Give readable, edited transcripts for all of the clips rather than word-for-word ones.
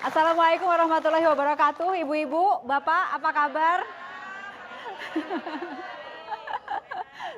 Assalamualaikum warahmatullahi wabarakatuh, ibu-ibu, bapak, apa kabar?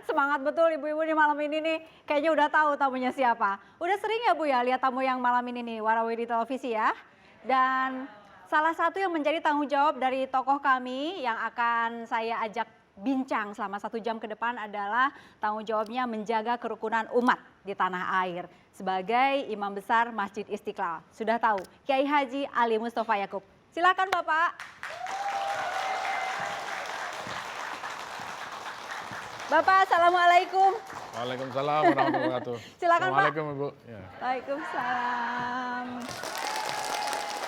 Semangat betul ibu-ibu di malam ini nih, kayaknya udah tahu tamunya siapa. Udah sering ya Bu ya lihat tamu yang malam ini nih, warawiri di televisi ya. Dan salah satu yang menjadi tanggung jawab dari tokoh kami yang akan saya ajak bincang selama 1 jam ke depan adalah tanggung jawabnya menjaga kerukunan umat di tanah air. Sebagai Imam Besar Masjid Istiqlal. Sudah tahu, Kiai Haji Ali Mustafa Yakub. Silakan Bapak. Bapak, Assalamualaikum. Waalaikumsalam warahmatullahi wabarakatuh. Silakan Pak. Assalamualaikum Ibu. Ya. Waalaikumsalam.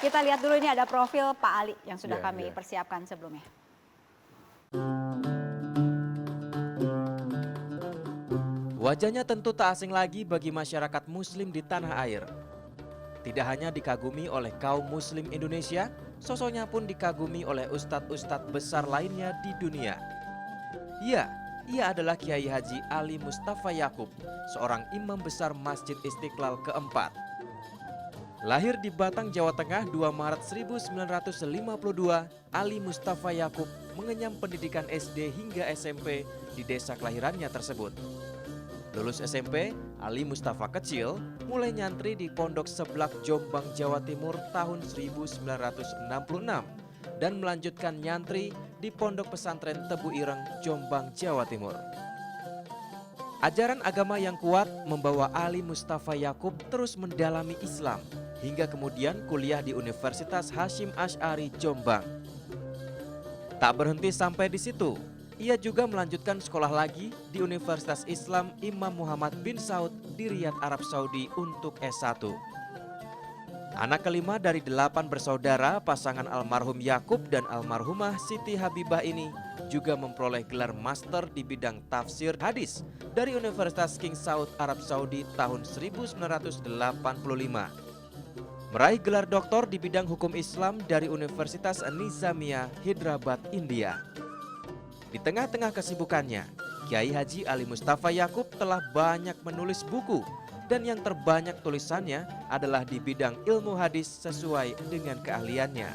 Kita lihat dulu ini ada profil Pak Ali yang sudah Ya, kami ya. persiapkan sebelumnya. Wajahnya tentu tak asing lagi bagi masyarakat muslim di tanah air. Tidak hanya dikagumi oleh kaum muslim Indonesia, sosoknya pun dikagumi oleh ustadz-ustadz besar lainnya di dunia. Ya, ia adalah Kiai Haji Ali Mustafa Yakub, seorang imam besar Masjid Istiqlal keempat. Lahir di Batang, Jawa Tengah 2 Maret 1952, Ali Mustafa Yakub mengenyam pendidikan SD hingga SMP di desa kelahirannya tersebut. Lulus SMP, Ali Mustafa kecil mulai nyantri di Pondok Seblak Jombang, Jawa Timur tahun 1966 dan melanjutkan nyantri di Pondok Pesantren Tebu Ireng, Jombang, Jawa Timur. Ajaran agama yang kuat membawa Ali Mustafa Yakub terus mendalami Islam hingga kemudian kuliah di Universitas Hasyim Asy'ari Jombang. Tak berhenti sampai di situ. Ia juga melanjutkan sekolah lagi di Universitas Islam Imam Muhammad bin Saud di Riyadh, Arab Saudi untuk S1. Anak kelima dari 8 bersaudara, pasangan almarhum Yakub dan almarhumah Siti Habibah ini juga memperoleh gelar master di bidang tafsir hadis dari Universitas King Saud, Arab Saudi tahun 1985. Meraih gelar doktor di bidang hukum Islam dari Universitas Nizamiyah, Hyderabad, India. Di tengah-tengah kesibukannya, Kiai Haji Ali Mustafa Yakub telah banyak menulis buku dan yang terbanyak tulisannya adalah di bidang ilmu hadis sesuai dengan keahliannya.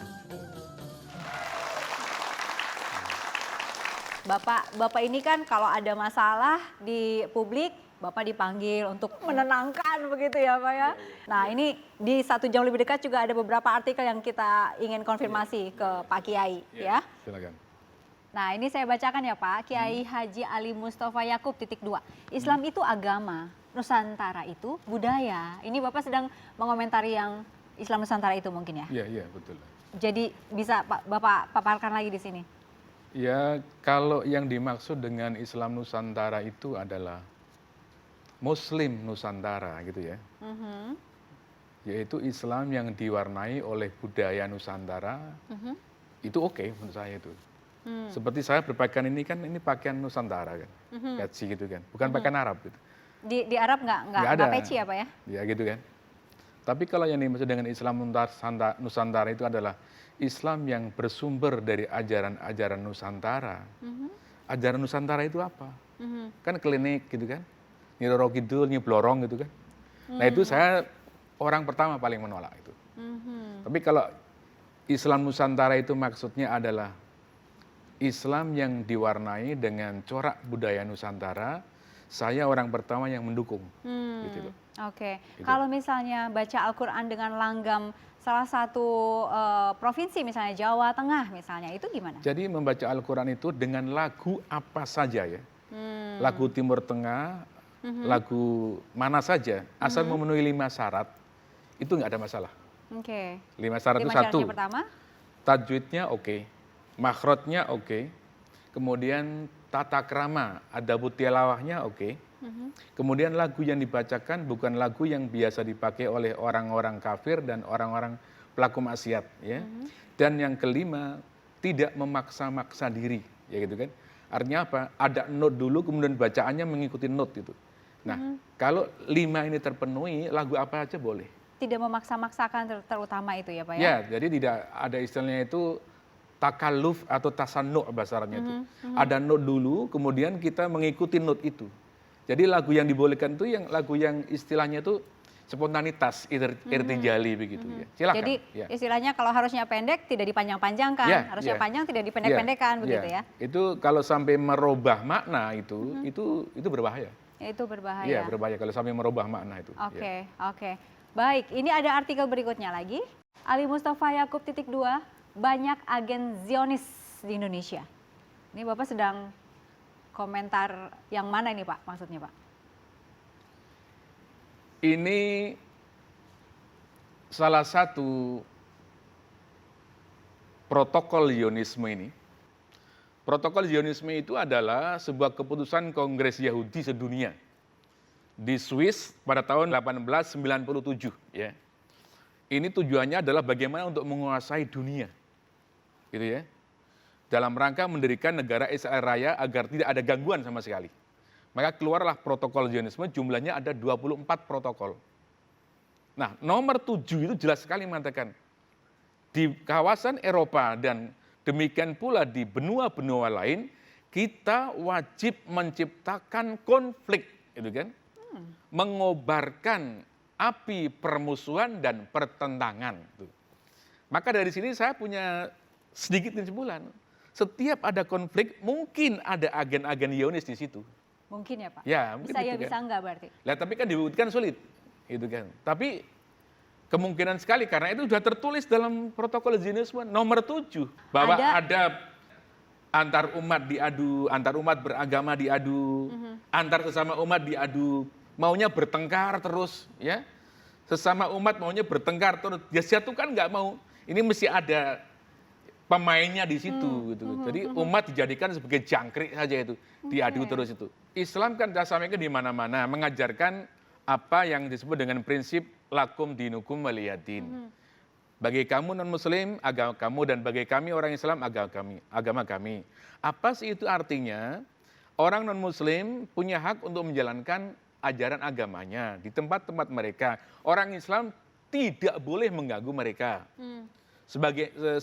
Bapak ini kan kalau ada masalah di publik, Bapak dipanggil untuk menenangkan begitu ya Pak ya. Nah ini di 1 jam lebih dekat juga ada beberapa artikel yang kita ingin konfirmasi ke Pak Kiai ya. Silakan. Nah ini saya bacakan ya Pak, Kiai Haji Ali Mustafa Yakub _2. Islam itu agama, Nusantara itu budaya. Ini Bapak sedang mengomentari yang Islam Nusantara itu mungkin ya? Iya, betul. Jadi bisa Bapak paparkan lagi di sini? Ya, kalau yang dimaksud dengan Islam Nusantara itu adalah Muslim Nusantara gitu ya. Yaitu Islam yang diwarnai oleh budaya Nusantara, itu oke menurut saya itu. Seperti saya berpakaian ini kan, ini pakaian Nusantara kan, peci gitu kan, bukan pakaian Arab gitu. Di Arab nggak peci ya Pak ya? Ya gitu kan. Tapi kalau yang dimaksud dengan Islam Nusantara itu adalah Islam yang bersumber dari ajaran-ajaran Nusantara. Ajaran Nusantara itu apa? Kan klinik gitu kan, Nyi Roro Kidul, Nyi Blorong gitu kan. Nah itu saya orang pertama paling menolak itu. Tapi kalau Islam Nusantara itu maksudnya adalah Islam yang diwarnai dengan corak budaya Nusantara, saya orang pertama yang mendukung. Gitu loh. Oke, Gitu. kalau misalnya baca Al-Quran dengan langgam salah satu provinsi misalnya Jawa Tengah misalnya, itu gimana? Jadi membaca Al-Quran itu dengan lagu apa saja ya. Lagu Timur Tengah, lagu mana saja, asal memenuhi 5 syarat, itu nggak ada masalah. Oke. 5 syarat itu 5 satu, syarat yang pertama? tajwidnya oke, makhrajnya oke, kemudian tata krama, adabut tilawahnya oke. Kemudian lagu yang dibacakan bukan lagu yang biasa dipakai oleh orang-orang kafir dan orang-orang pelaku maksiat ya. Dan yang kelima, tidak memaksa-maksa diri ya gitu kan. Artinya apa? Ada note dulu kemudian bacaannya mengikuti note itu. Nah, kalau 5 ini terpenuhi, lagu apa aja boleh. Tidak memaksa-maksakan terutama itu ya Pak ya? Ya, jadi tidak ada istilahnya itu takalluf atau tasannu' bahasa Arabnya itu. Ada note dulu, kemudian kita mengikuti note itu. Jadi lagu yang dibolehkan itu yang lagu yang istilahnya itu spontanitas irtijali begitu ya. Silakan. Jadi ya. istilahnya kalau harusnya pendek tidak dipanjang-panjangkan, Ya, harusnya ya. panjang tidak dipendek-pendekkan begitu ya. Itu kalau sampai merubah makna itu berbahaya. Itu berbahaya. Iya, berbahaya kalau sampai merubah makna itu. Oke, oke. Baik, ini ada artikel berikutnya lagi. Ali Mustafa Yakub _2, banyak agen Zionis di Indonesia. Ini Bapak sedang komentar yang mana ini Pak, maksudnya Pak? Ini salah satu protokol Zionisme ini. Protokol Zionisme itu adalah sebuah keputusan Kongres Yahudi sedunia di Swiss pada tahun 1897 ya. Ini tujuannya adalah bagaimana untuk menguasai dunia. Gitu ya. Dalam rangka mendirikan negara Israel Raya agar tidak ada gangguan sama sekali. Maka keluarlah protokol Zionisme, jumlahnya ada 24 protokol. Nah, nomor 7 itu jelas sekali mengatakan di kawasan Eropa dan demikian pula di benua-benua lain, kita wajib menciptakan konflik, gitu kan? Mengobarkan api permusuhan dan pertentangan. Maka dari sini saya punya sedikit kesimpulan. Setiap ada konflik, mungkin ada agen-agen Zionis di situ. Mungkin ya Pak? Ya, mungkin bisa gitu ya, kan. bisa enggak berarti? Lah, tapi kan dibuktikan sulit, gitu kan. Tapi kemungkinan sekali karena itu sudah tertulis dalam protokol Zionisme nomor 7 bahwa ada antar umat diadu, antar umat beragama diadu, antar sesama umat diadu, maunya bertengkar terus, ya. Sesama umat maunya bertengkar terus. Ya satu kan nggak mau. Ini mesti ada pemainnya di situ gitu. Jadi umat dijadikan sebagai jangkrik saja itu, diadu terus itu. Islam kan saya sampaikan di mana-mana mengajarkan apa yang disebut dengan prinsip lakum dinukum waliyadin. Bagi kamu non muslim agama kamu dan bagi kami orang Islam agama kami. Apa sih itu artinya? Orang non muslim punya hak untuk menjalankan ajaran agamanya di tempat-tempat mereka. Orang Islam tidak boleh mengganggu mereka.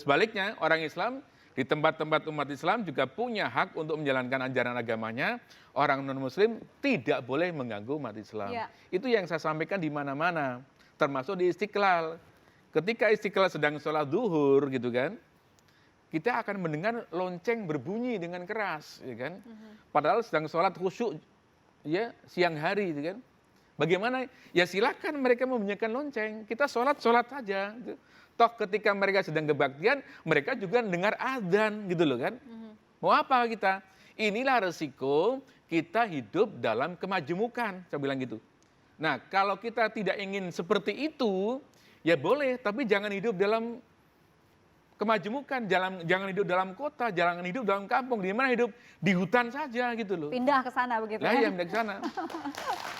Sebaliknya, orang Islam di tempat-tempat umat Islam juga punya hak untuk menjalankan ajaran agamanya. Orang non-Muslim tidak boleh mengganggu umat Islam. Ya. Itu yang saya sampaikan di mana-mana, termasuk di Istiqlal. Ketika Istiqlal sedang sholat duhur, gitu kan, kita akan mendengar lonceng berbunyi dengan keras, ya kan? Padahal sedang sholat khusyuk, ya siang hari, gitu kan? Bagaimana? Ya silakan mereka membunyikan lonceng. Kita sholat saja. Gitu. Toh ketika mereka sedang kebaktian, mereka juga dengar adzan gitu loh kan. Mau apa kita? Inilah resiko kita hidup dalam kemajemukan, saya bilang gitu. Nah kalau kita tidak ingin seperti itu, ya boleh, tapi jangan hidup dalam kemajemukan, jangan hidup dalam kota, jangan hidup dalam kampung, di mana hidup di hutan saja gitu loh. Pindah ke sana begitu kan? Ya, pindah ke sana.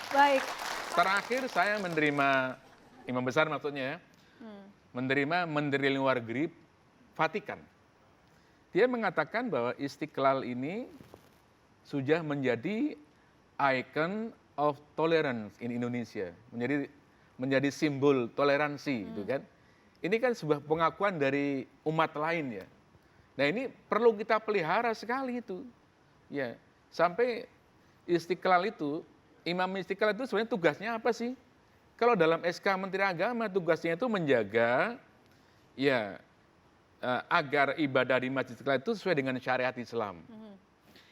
Baik. Terakhir saya menerima, imam besar maksudnya ya, menerima Menteri Luar Negeri Vatikan. Dia mengatakan bahwa Istiqlal ini sudah menjadi icon of tolerance in Indonesia, menjadi simbol toleransi, gitu kan. Ini kan sebuah pengakuan dari umat lain ya. Nah ini perlu kita pelihara sekali itu. Ya, sampai Istiqlal itu, Imam Istiqlal itu sebenarnya tugasnya apa sih? Kalau dalam SK Menteri Agama tugasnya itu menjaga ya agar ibadah di Masjid Istiqlal itu sesuai dengan syariat Islam.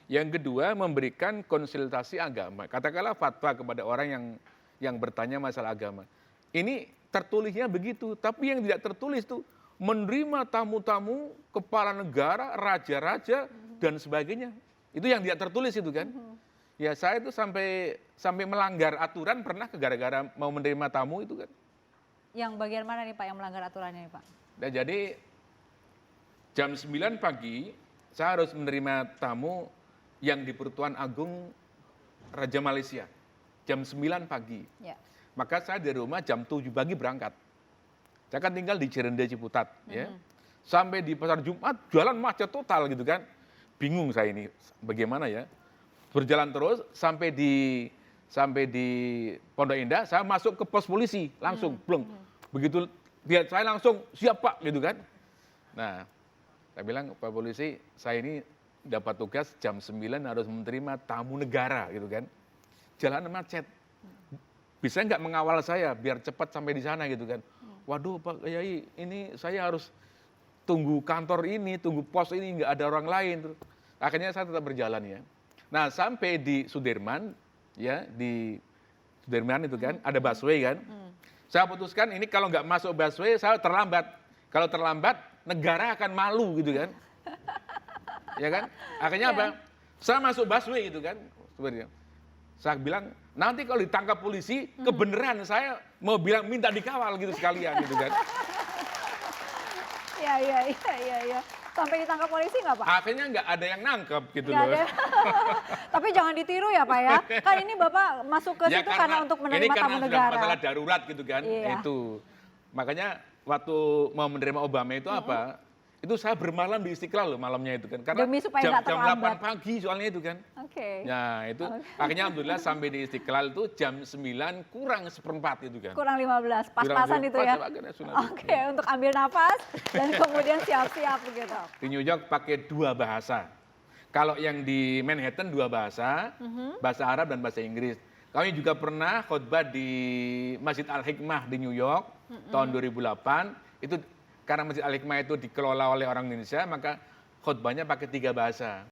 Yang kedua memberikan konsultasi agama. Katakanlah fatwa kepada orang yang bertanya masalah agama. Ini tertulisnya begitu, tapi yang tidak tertulis itu menerima tamu-tamu, kepala negara, raja-raja dan sebagainya. Itu yang tidak tertulis itu kan. Ya saya itu sampai melanggar aturan pernah gara-gara mau menerima tamu itu kan. Yang bagian mana nih Pak yang melanggar aturannya nih Pak? Nah, jadi jam 9 pagi saya harus menerima tamu yang di Pertuan Agung Raja Malaysia. Jam 9 pagi. Ya. Maka saya dari rumah jam 7 pagi berangkat. Saya kan tinggal di Cirende Ciputat. Ya. Sampai di Pasar Jumat jalan macet total gitu kan. Bingung saya ini bagaimana ya. Berjalan terus sampai di Pondok Indah, saya masuk ke pos polisi langsung, belum. Begitu lihat saya langsung siap Pak gitu kan. Nah, saya bilang Pak polisi, saya ini dapat tugas jam 9 harus menerima tamu negara gitu kan. Jalan macet. bisa nggak mengawal saya biar cepat sampai di sana gitu kan. Waduh Pak Kiai, ini saya harus tunggu kantor ini, tunggu pos ini, nggak ada orang lain. Akhirnya saya tetap berjalan ya. Nah sampai di Sudirman, ya di Sudirman itu kan, ada busway kan. Saya putuskan ini kalau nggak masuk busway, saya terlambat. Kalau terlambat, negara akan malu gitu kan. Ya kan? Akhirnya apa? Saya masuk busway gitu kan. Sebenarnya. Saya bilang, nanti kalau ditangkap polisi, kebenaran saya mau bilang minta dikawal gitu sekalian gitu kan. Iya. Sampai ditangkap polisi nggak Pak? Akhirnya nggak ada yang nangkep gitu Nggak loh. ada. Tapi jangan ditiru ya Pak ya. Kan ini Bapak masuk ke Ya, situ karena untuk menerima ini tamu karena sudah negara. masalah darurat gitu kan. Iya. Itu. Makanya waktu mau menerima Obama itu apa? Itu saya bermalam di Istiqlal loh malamnya itu kan. Karena Demi supaya nggak jam terlambat. 8 pagi soalnya itu kan. Oke. Nah itu akhirnya alhamdulillah sampai di Istiqlal itu jam 9 kurang seperempat itu kan. Kurang 15, pas-pasan itu ya. Oke, untuk ambil nafas dan kemudian siap-siap begitu. Di New York pakai 2 bahasa. Kalau yang di Manhattan 2 bahasa, bahasa Arab dan bahasa Inggris. Kami juga pernah khotbah di Masjid Al-Hikmah di New York tahun 2008. Itu karena Masjid Al-Hikmah itu dikelola oleh orang Indonesia, maka khotbahnya pakai 3 bahasa.